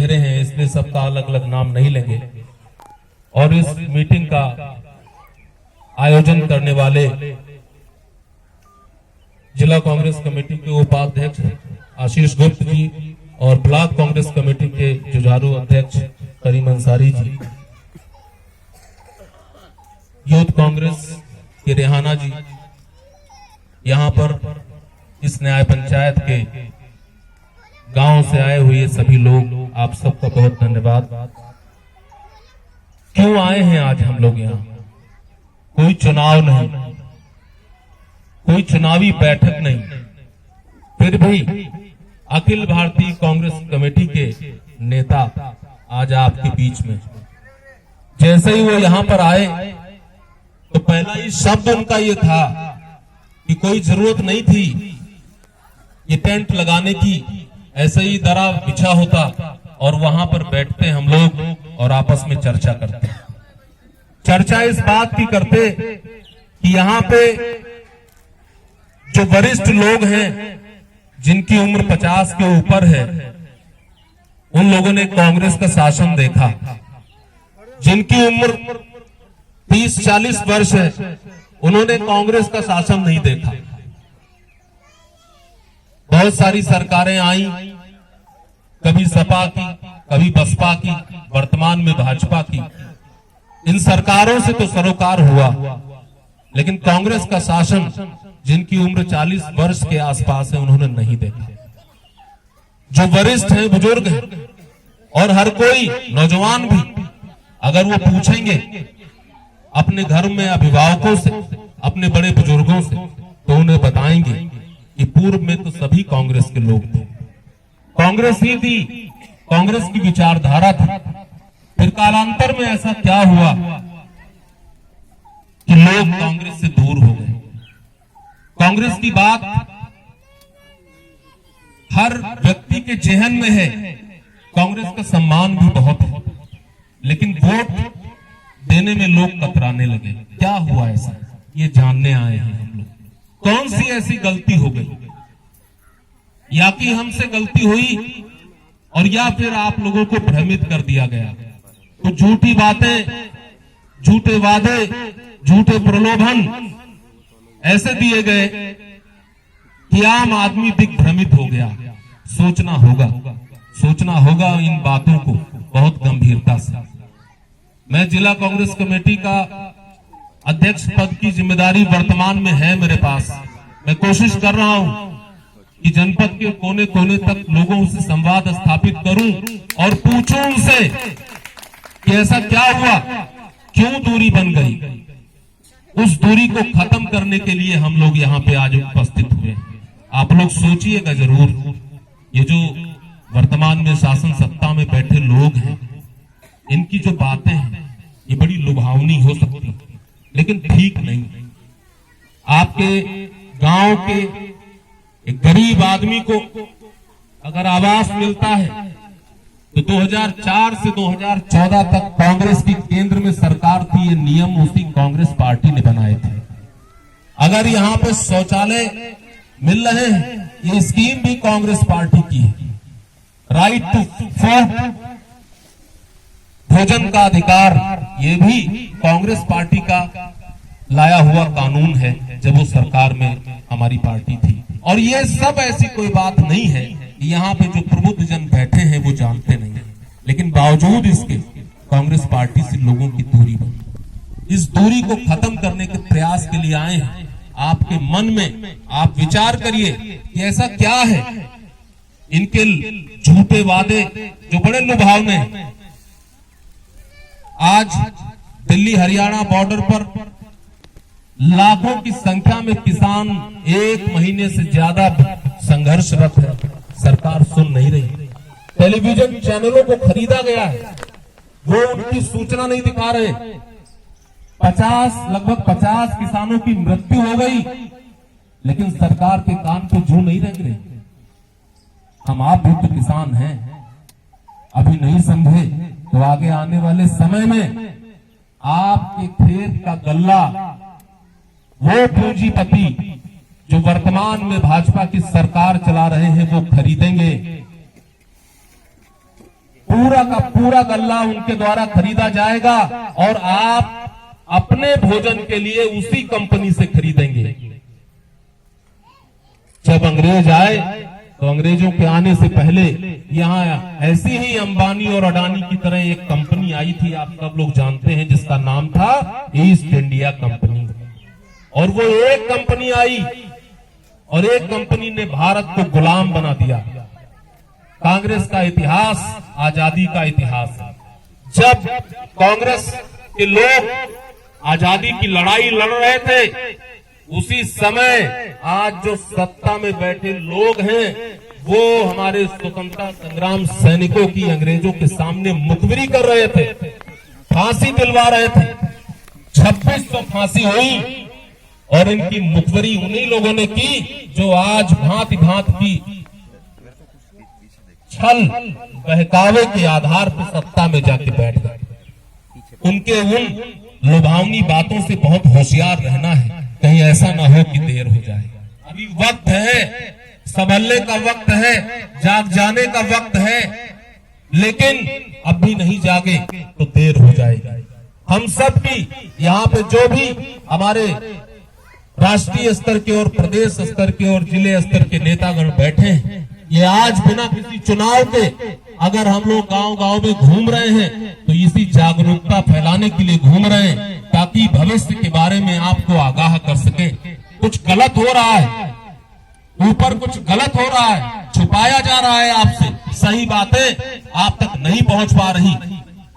चेहरे हैं, इसलिए सबका अलग अलग नाम नहीं लेंगे। और इस मीटिंग का आयोजन करने वाले जिला कांग्रेस कमेटी के उपाध्यक्ष आशीष गुप्त जी और ब्लॉक कांग्रेस कमेटी के जुझारू अध्यक्ष करीम अंसारी जी, यूथ कांग्रेस के रेहाना जी, यहाँ पर इस न्याय पंचायत के गांव से आए हुए सभी लोग, आप सबका बहुत धन्यवाद। क्यों आए हैं आज हम लोग यहाँ? कोई चुनाव नहीं, कोई चुनावी बैठक नहीं, फिर भी अखिल भारतीय कांग्रेस कमेटी के नेता आज आपके बीच में। जैसे ही वो यहाँ पर आए तो पहला ही शब्द उनका ये था कि कोई जरूरत नहीं थी ये टेंट लगाने की, ऐसे ही दरा बिछा होता और वहां पर बैठते हम लोग और आपस में चर्चा करते। चर्चा इस बात की करते कि यहाँ पे जो वरिष्ठ लोग हैं जिनकी उम्र 50 के ऊपर है, उन लोगों ने कांग्रेस का शासन देखा। जिनकी उम्र 30-40 वर्ष है, उन्होंने कांग्रेस का शासन नहीं देखा। बहुत सारी सरकारें आई, कभी सपा की, कभी बसपा की, वर्तमान में भाजपा की। इन सरकारों से तो सरोकार हुआ, लेकिन कांग्रेस का शासन जिनकी उम्र 40 वर्ष के आसपास है, उन्होंने नहीं देखा। जो वरिष्ठ हैं, बुजुर्ग हैं, और हर कोई नौजवान भी अगर वो पूछेंगे अपने घर में अभिभावकों से, अपने बड़े बुजुर्गों से, तो उन्हें बताएंगे कि पूर्व में तो सभी कांग्रेस के लोग थे, कांग्रेस ही थी, कांग्रेस की विचारधारा थी। फिर कालांतर में ऐसा क्या हुआ कि लोग कांग्रेस से दूर हो गए। कांग्रेस की बात हर व्यक्ति के जेहन में है, कांग्रेस का सम्मान भी बहुत है, लेकिन वोट देने में लोग कतराने लगे। क्या हुआ ऐसा, ये जानने आए हैं हम लोग। कौन सी ऐसी गलती हो गई, या कि हमसे गलती हुई, और या फिर आप लोगों को भ्रमित कर दिया गया। तो झूठी बातें, झूठे वादे, झूठे प्रलोभन ऐसे दिए गए कि आम आदमी दिग्भ्रमित हो गया। सोचना होगा इन बातों को बहुत गंभीरता से। मैं जिला कांग्रेस कमेटी का अध्यक्ष पद की जिम्मेदारी वर्तमान में है मेरे पास। मैं कोशिश कर रहा हूं कि जनपद के कोने कोने तक लोगों से संवाद स्थापित करूं और पूछूं उनसे कि ऐसा क्या हुआ, क्यों दूरी बन गई। उस दूरी को खत्म करने के लिए हम लोग यहाँ पे आज उपस्थित हुए। आप लोग सोचिएगा जरूर, ये जो वर्तमान में शासन सत्ता में बैठे लोग हैं, इनकी जो बातें हैं ये बड़ी लुभावनी हो सकती, लेकिन ठीक नहीं। आपके गांव के एक गरीब आदमी को अगर आवास मिलता है तो 2004 से 2014 तक कांग्रेस की केंद्र में सरकार थी, ये नियम उसी कांग्रेस पार्टी ने बनाए थे। अगर यहाँ पे शौचालय मिल रहे हैं, ये स्कीम भी कांग्रेस पार्टी की है। राइट टू फूड, भोजन का अधिकार, ये भी कांग्रेस पार्टी का लाया हुआ कानून है जब वो सरकार में हमारी पार्टी थी। और ये सब ऐसी कोई बात नहीं है कि यहाँ पे जो प्रबुद्ध जन बैठे हैं वो जानते नहीं है, लेकिन बावजूद इसके कांग्रेस पार्टी से लोगों की दूरी बनी। इस दूरी को खत्म करने के प्रयास के लिए आए हैं। आपके मन में आप विचार करिए कि ऐसा क्या है, इनके झूठे वादे जो बड़े लुभावने हैं। आज दिल्ली हरियाणा बॉर्डर पर लाखों की संख्या में किसान एक महीने से ज्यादा संघर्षरत है, सरकार सुन नहीं रही। टेलीविजन चैनलों को खरीदा गया है, वो उनकी सूचना नहीं दिखा रहे। लगभग 50 किसानों की मृत्यु हो गई, लेकिन सरकार के कान पे जू नहीं रख रहे। हम आप भी तो किसान हैं, अभी नहीं समझे तो आगे आने वाले समय में आपके खेत का गल्ला वो पूंजीपति जो वर्तमान में भाजपा की सरकार चला रहे हैं वो खरीदेंगे। पूरा का पूरा गल्ला उनके द्वारा खरीदा जाएगा और आप अपने भोजन के लिए उसी कंपनी से खरीदेंगे। जब अंग्रेज आए तो अंग्रेजों के आने से पहले यहाँ ऐसी ही अंबानी और अडानी की तरह एक कंपनी आई थी, आप सब लोग जानते हैं, जिसका नाम था ईस्ट इंडिया कंपनी। और वो एक कंपनी आई और एक कंपनी ने भारत को गुलाम बना दिया। कांग्रेस का इतिहास आजादी का इतिहास है। जब कांग्रेस के लोग आजादी की लड़ाई लड़ रहे थे, उसी समय आज जो सत्ता में बैठे लोग हैं वो हमारे स्वतंत्रता संग्राम सैनिकों की अंग्रेजों के सामने मुखबिरी कर रहे थे, फांसी दिलवा रहे थे। 2600 फांसी हुई और इनकी मुखबिरी उन्हीं लोगों ने की जो आज भांति भांति की छल बहकावे के आधार पर सत्ता में जाके बैठ गए। उनके उन लुभावनी बातों से बहुत होशियार रहना है, कहीं ऐसा ना हो कि देर हो जाए। अभी वक्त है, संभलने का वक्त है, जाग जाने का वक्त है, लेकिन अब भी नहीं जागे तो देर हो जाएगी। हम सब की यहाँ पे जो भी हमारे राष्ट्रीय स्तर के और प्रदेश स्तर के और जिले स्तर के नेतागण बैठे हैं, ये आज बिना किसी चुनाव के अगर हम लोग गांव-गांव में घूम रहे हैं तो इसी जागरूकता फैलाने के लिए घूम रहे हैं, ताकि भविष्य के बारे में आपको आगाह कर सके। कुछ गलत हो रहा है, ऊपर कुछ गलत हो रहा है, छुपाया जा रहा है आपसे, सही बातें आप तक नहीं पहुंच पा रही,